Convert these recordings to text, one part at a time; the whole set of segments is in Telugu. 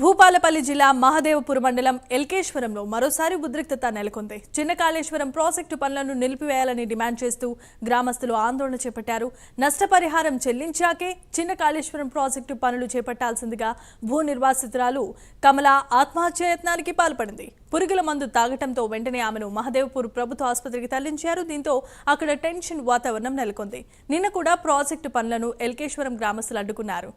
భూపాలపల్లి జిల్లా మహదేవపూర్ మండలం ఎల్కేశ్వరంలో మరోసారి ఉద్రిక్తత నెలకొంది. చిన్న కాళేశ్వరం ప్రాజెక్టు పనులను నిలిపివేయాలని డిమాండ్ చేస్తూ గ్రామస్తులు ఆందోళన చేపట్టారు. నష్టపరిహారం చెల్లించాకే చిన్న కాళేశ్వరం ప్రాజెక్టు పనులు చేపట్టాల్సిందిగా భూ నిర్వాసితురాలు కమల ఆత్మహత్యాయత్నానికి పాల్పడింది. పురుగుల మందు తాగటంతో వెంటనే ఆమెను మహదేవపూర్ ప్రభుత్వ ఆసుపత్రికి తరలించారు. దీంతో అక్కడ టెన్షన్ వాతావరణం నెలకొంది. నిన్న కూడా ప్రాజెక్టు పనులను ఎల్కేశ్వరం గ్రామస్తులు అడ్డుకున్నారు.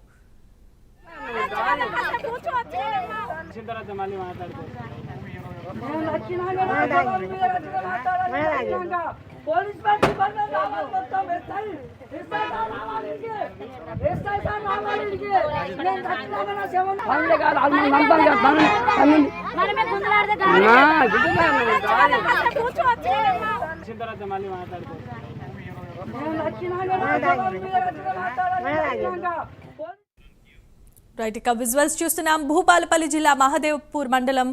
రైట్, ఇక విజువల్స్ చూస్తున్నాం. భూపాలపల్లి జిల్లా మహదేవ్పూర్ మండలం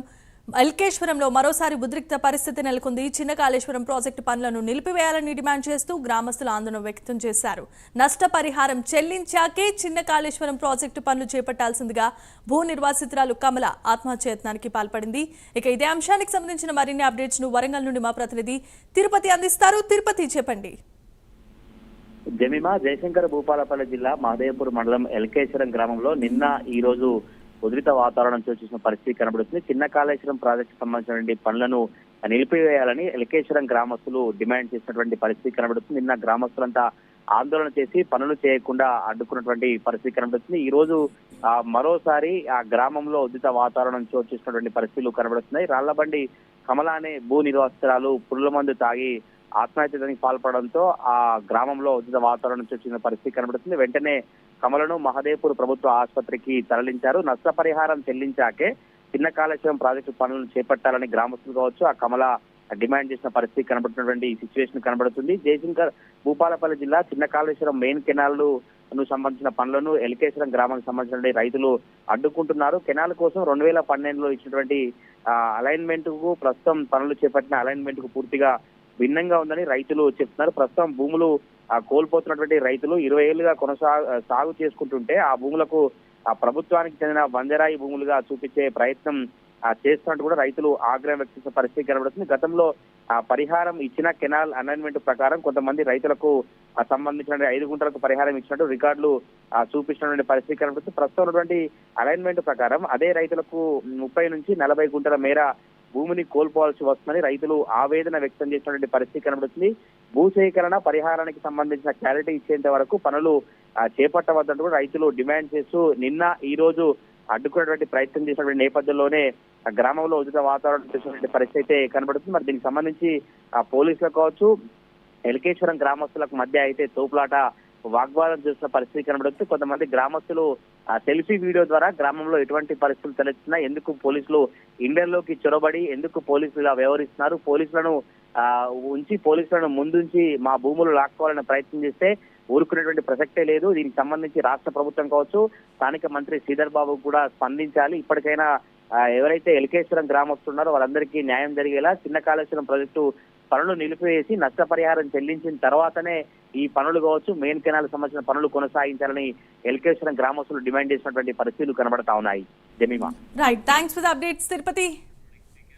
ఎల్కేశ్వరంలో మరోసారి ఉద్రిక్త పరిస్థితి నెలకొంది. చిన్న కాళేశ్వరం ప్రాజెక్టు పనులను నిలిపివేయాలని డిమాండ్ చేస్తూ గ్రామస్తులు ఆందోళన వ్యక్తం చేశారు. నష్టపరిహారం చెల్లించాకే చిన్న కాళేశ్వరం ప్రాజెక్టు పనులు చేపట్టాల్సిందిగా భూ నిర్వాసితురాలు కమల ఆత్మహత్యాయత్నానికి పాల్పడింది. ఇక ఇదే అంశానికి సంబంధించిన మరిన్ని అప్డేట్స్ ను వరంగల్ నుండి మా ప్రతినిధి తిరుపతి అందిస్తారు. తిరుపతి, చెప్పండి. జమీమా జయశంకర్ భూపాలపల్లి జిల్లా మహదేవపూర్ మండలం ఎల్కేశ్వరం గ్రామంలో నిన్న ఈ రోజు ఉధృత వాతావరణం చూసిన పరిస్థితి కనబడుతుంది. చిన్న కాళేశ్వరం ప్రాజెక్టు సంబంధించినటువంటి పనులను నిలిపివేయాలని ఎల్కేశ్వరం గ్రామస్తులు డిమాండ్ చేసినటువంటి పరిస్థితి కనబడుతుంది. నిన్న గ్రామస్తులంతా ఆందోళన చేసి పనులు చేయకుండా అడ్డుకున్నటువంటి పరిస్థితి కనబడుతుంది. ఈ రోజు మరోసారి ఆ గ్రామంలో ఉధృత వాతావరణం చోటు చేసినటువంటి పరిస్థితులు కనబడుతున్నాయి. రాళ్లబండి కమల అనే భూ నిర్వాసితురాలు పురుగుల మందు తాగి ఆత్మహత్యానికి పాల్పడడంతో ఆ గ్రామంలో ఉచిత వాతావరణం వచ్చిన పరిస్థితి కనబడుతుంది. వెంటనే కమలను మహదేవ్పూర్ ప్రభుత్వ ఆసుపత్రికి తరలించారు. నష్టపరిహారం చెల్లించాకే చిన్న కాళేశ్వరం ప్రాజెక్టు పనులను చేపట్టాలని గ్రామస్తులు కావచ్చు ఆ కమల డిమాండ్ చేసిన పరిస్థితి కనబడుతున్నటువంటి సిచ్యువేషన్ కనబడుతుంది. జయశంకర్ భూపాలపల్లి జిల్లా చిన్న కాళేశ్వరం మెయిన్ కెనాల్ సంబంధించిన పనులను ఎల్కేశ్వరం గ్రామానికి సంబంధించిన రైతులు అడ్డుకుంటున్నారు. కెనాల్ కోసం 2012లో ఇచ్చినటువంటి అలైన్మెంట్ కు ప్రస్తుతం పనులు చేపట్టిన అలైన్మెంట్ కు పూర్తిగా భిన్నంగా ఉందని రైతులు చెప్తున్నారు. ప్రస్తుతం భూములు కోల్పోతున్నటువంటి రైతులు 20 ఏళ్లుగా సాగు చేసుకుంటుంటే ఆ భూములకు ప్రభుత్వానికి చెందిన బంజరాయి భూములుగా చూపించే ప్రయత్నం చేస్తున్నట్టు కూడా రైతులు ఆగ్రహం వ్యక్తించిన పరిస్థితి కనబడుతుంది. గతంలో పరిహారం ఇచ్చిన కెనాల్ అలైన్మెంట్ ప్రకారం కొంతమంది రైతులకు సంబంధించిన 5 గుంటలకు పరిహారం ఇచ్చినట్టు రికార్డులు చూపించినటువంటి పరిస్థితి కనబడుతుంది. ప్రస్తుతం ఉన్నటువంటి అలైన్మెంట్ ప్రకారం అదే రైతులకు 30 నుంచి 40 గుంటల మేర భూమిని కోల్పోవాల్సి వస్తుందని రైతులు ఆవేదన వ్యక్తం చేసినటువంటి పరిస్థితి కనబడుతుంది. భూసేకరణ పరిహారానికి సంబంధించిన క్లారిటీ ఇచ్చేంత వరకు పనులు చేపట్టవద్దంటూ రైతులు డిమాండ్ చేస్తూ నిన్న ఈ రోజు అడ్డుకునేటువంటి ప్రయత్నం చేసినటువంటి నేపథ్యంలోనే గ్రామంలో ఉచిత వాతావరణం చేసినటువంటి పరిస్థితి అయితే కనబడుతుంది. మరి దీనికి సంబంధించి పోలీసులకు కావచ్చు ఎల్కేశ్వరం గ్రామస్తులకు మధ్య అయితే తోపులాట వాగ్వాదం చేసిన పరిస్థితి కనబడుతుంది. కొంతమంది గ్రామస్తులు సెల్ఫీ వీడియో ద్వారా గ్రామంలో ఎటువంటి పరిస్థితులు తలెత్తున్నా, ఎందుకు పోలీసులు ఇండర్లోకి చొరబడి ఎందుకు పోలీసులు ఇలా వ్యవహరిస్తున్నారు, పోలీసులను ఉంచి పోలీసులను ముందుంచి మా భూములు లాక్కోవాలనే ప్రయత్నం చేస్తే ఊరుకునేటువంటి ప్రసక్తే లేదు. దీనికి సంబంధించి రాష్ట్ర ప్రభుత్వం కావచ్చు స్థానిక మంత్రి శ్రీధర్ బాబు కూడా స్పందించాలి. ఇప్పటికైనా ఎవరైతే ఎల్కేశ్వరం గ్రామస్తున్నారో వాళ్ళందరికీ న్యాయం జరిగేలా చిన్న కాళేశ్వరం ప్రాజెక్టు పనులు నిలిపివేసి నష్టపరిహారం చెల్లించిన తర్వాతనే ఈ పనులు కావచ్చు మెయిన్ కెనాల్ సంబంధించిన పనులు కొనసాగించాలని ఎల్కేశ్వరం గ్రామస్తులు డిమాండ్ చేసినటువంటి పరిస్థితులు కనబడతా ఉన్నాయి. Jemimah, right, thanks for the updates Tirupati.